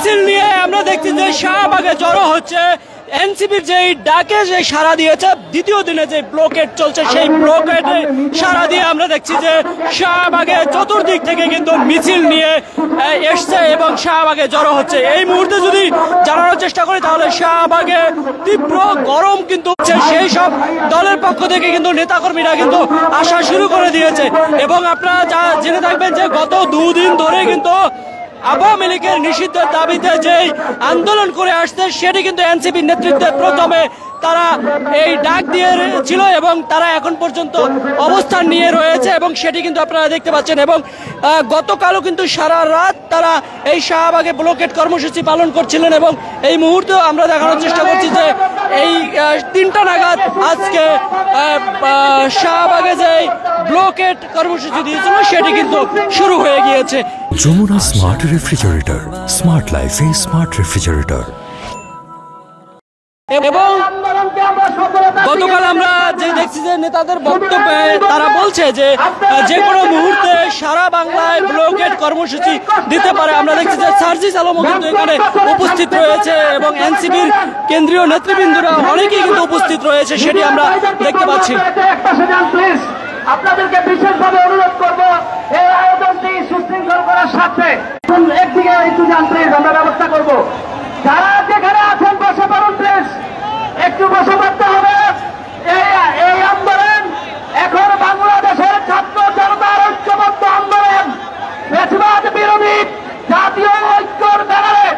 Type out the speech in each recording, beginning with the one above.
মিছিল নিয়ে আমরা দেখছি যে শাহবাগে জড়ো হচ্ছে। এনসিপির যে ডাকে যে সাড়া দিয়েছে, দ্বিতীয় দিনে যে ব্লকেট চলছে সেই ব্লকেটে সাড়া দিয়ে আমরা দেখছি যে শাহবাগে চতুর্দিক থেকে কিন্তু মিছিল নিয়ে এসছে এবং শাহবাগে জড়ো হচ্ছে। এই মুহূর্তে যদি জানানোর চেষ্টা করি তাহলে শাহবাগে তীব্র গরম কিন্তু হচ্ছে। সেই সব দলের পক্ষ থেকে কিন্তু নেতাকর্মীরা কিন্তু আসা শুরু করে দিয়েছে এবং আপনারা যা জেনে থাকবেন যে গত দুদিন ধরে কিন্তু আওয়ামী লীগের নিষিদ্ধের দাবিতে যেই আন্দোলন করে আসছে সেটি কিন্তু এনসিপির নেতৃত্বে প্রথমে তারা এই ডাক দিয়েছিল এবং তারা এখন পর্যন্ত অবস্থান নিয়ে রয়েছে এবং সেটি কিন্তু আপনারা দেখতে পাচ্ছেন। এবং গতকালও কিন্তু সারা রাত তারা এই শাহবাগে ব্লকেট কর্মসূচি পালন করছিলেন এবং এই মুহূর্তে আমরা দেখানোর চেষ্টা করছি যে এই 3টা নাগাদ আজকে শাহবাগে যে ব্লকেট কর্মসূচি দিয়েছিল সেটি কিন্তু শুরু হয়ে গিয়েছে। যমুনা স্মার্ট রেফ্রিজারেটর, স্মার্ট লাইফে স্মার্ট রেফ্রিজারেটর। এবং গতকাল আমরা যে দেখছি যে নেতাদের বক্তব্যে তারা বলছে যে যে কোনো মুহূর্তে সারা বাংলায় ব্লকেট কর্মসূচি দিতে পারে। আমরা দেখছি যে সার্জিস আলমও কিন্তু এখানে উপস্থিত রয়েছে এবং এনসিপির কেন্দ্রীয় নেতৃবৃন্দরা অনেকেই কিন্তু উপস্থিত রয়েছে, সেটি আমরা দেখতে পাচ্ছি। আপনাদেরকে বিশেষভাবে অনুরোধ করব এই আয়োজনটি সুশৃঙ্খল করার স্বার্থে একদিকে একটু জানতে আমরা ব্যবস্থা করব। যারা যেখানে আছেন বসে পড়ুন প্লিজ, একটু বসে পড়তে হবে। এই আন্দোলন এখন বাংলাদেশের ছাত্র জনতার ঐক্যবদ্ধ আন্দোলন, ফ্যাসিবাদ বিরোধী জাতীয় ঐক্যর ব্যানারে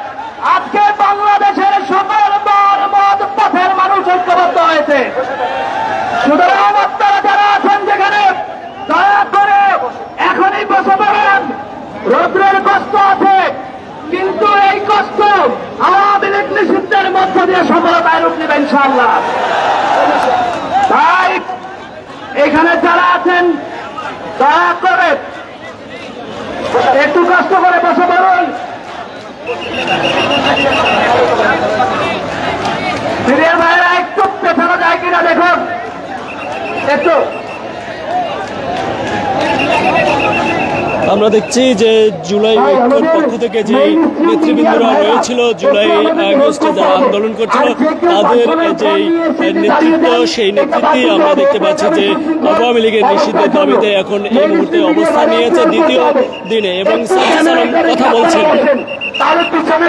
আজকে বাংলাদেশের সকল দল মত পথের মানুষ ঐক্যবদ্ধ হয়েছে। সুতরাং আপনারা যারা আছেন যেখানে দয়া করে এখনই বসে পড়েন। রৌদ্রের কষ্ট আছে কিন্তু এই কষ্ট আওয়ামী লীগ নিষিদ্ধের মধ্য দিয়ে সফলতায় রূপ নেবে ইনশাআল্লাহ। তাই এখানে যারা আছেন দয়া করে একটু কষ্ট করে বসে পড়ুন। সিনিয়র ভাইয়েরা একটু পেছানো যায় কিনা দেখুন একটু। আমরা দেখছি যে জুলাই ঐক্যর পক্ষ থেকে যে নেতৃবৃন্দরা রয়েছিল, জুলাই আগস্টে যারা আন্দোলন করছিল তাদের যে নেতৃত্ব, সেই নেতৃত্বেই আমরা দেখতে পাচ্ছি যে আওয়ামী লীগের নিষিদ্ধের দাবিতে এখন এই মুহূর্তে অবস্থান নিয়েছে দ্বিতীয় দিনে এবং সার্জিস আলম কথা বলছেন। তাহলে পিছনে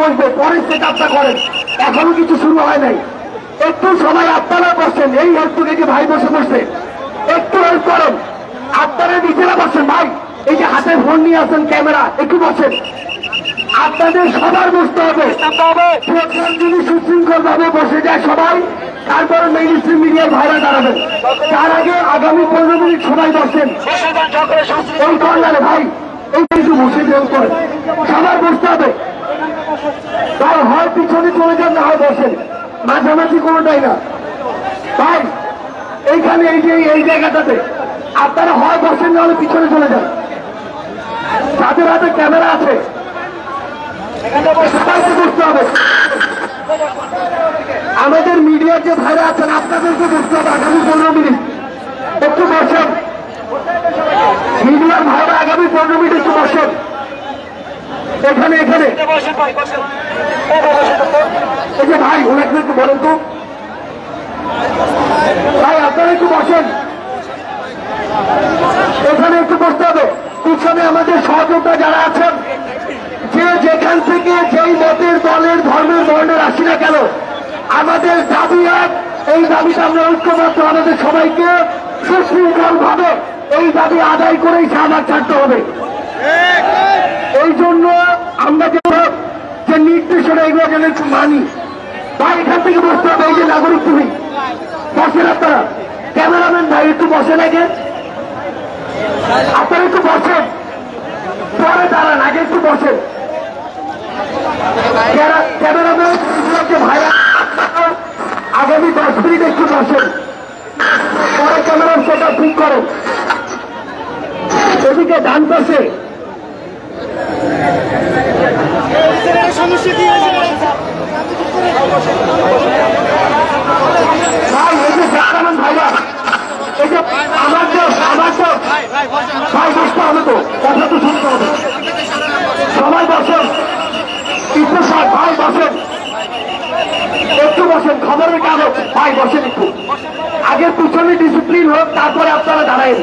বলবে পরিস্থিতি আপনারা করেন, এখনো কিছু শুরু হয় নাই। একটু সময় আপনারা বসছেন, এই হেল্প থেকে ভাই বসে বসে একটু হেল্প করেন। আপনারা নিজেরা বসেন ভাই, এই যে হাতে ফোন নিয়ে আসেন ক্যামেরা, একটু বসেন। আপনাদের সবার বসতে হবে। যদি সুশৃঙ্খল ভাবে বসে যায় সবাই, তারপরে মেইন স্ট্রিম মিডিয়ার ভাইরা দাঁড়াবেন। তার আগে আগামী 15 মিনিট সবাই বসেন ওই কর্নারে ভাই, এই একটু বসে দেন করেন, সবার বসতে হবে। তাই হয় পিছনে চলে যান, না হয় বসেন, মাঝামাঝি কোনোটাই না ভাই। এইখানে এই জায়গাটাতে আপনারা হয় বসেন, না হলে পিছনে চলে যান। তাদের হাতে ক্যামেরা আছে, সবাইকে বুঝতে হবে। আমাদের মিডিয়ার যে ভাইরা আছেন আপনাদেরকে বুঝতে হবে। আগামী 15 মিনিট একটু বসেন, মিডিয়ার ভাইরা আগামী 15 মিনিট একটু বসেন। এখানে এই যে ভাই ওনাকে একটু বলেন তো ভাই, আপনারা একটু বসেন, এখানে একটু বসতে হবে। পিছনে আমাদের সহযোদ্ধা যারা আছেন, যে যেখান থেকে যেই মতের দলের ধর্মের বর্ণের আসি না কেন, আমাদের দাবি এক। এই দাবিটা আমরা ঐক্যবদ্ধ, আমাদের সবাইকে সুশৃঙ্খল ভাবে এই দাবি আদায় করেই শাহবাগ ছাড়তে হবে। এই জন্য আমরা যে নির্দেশনা এগুলো যেন একটু মানি ভাই। এখান থেকে বসতে হবে। এই যে নাগরিক তুমি বসেন, আপনারা ক্যামেরাম্যান ভাই একটু বসেন, আগে আপনারা একটু বসেন, পরে দাঁড়ান, আগে একটু বসেন। ক্যামেরাম্যান ভাইরা আগামী 10 মিনিট একটু বসেন, পরে ক্যামেরা সেটা ঠিক করেন। এদিকে ডান পাশে সমস্যা কি হয়েছে ভাই, এই যে সাধারণ ভাইরা, এই যে আমার তো ভাই বসতে হবে তো, কথা তো শুনতে হবে। সবাই বসেন, পিছনে ডিসিপ্লিন হোক, তারপরে আপনারা দাঁড়ায়েন।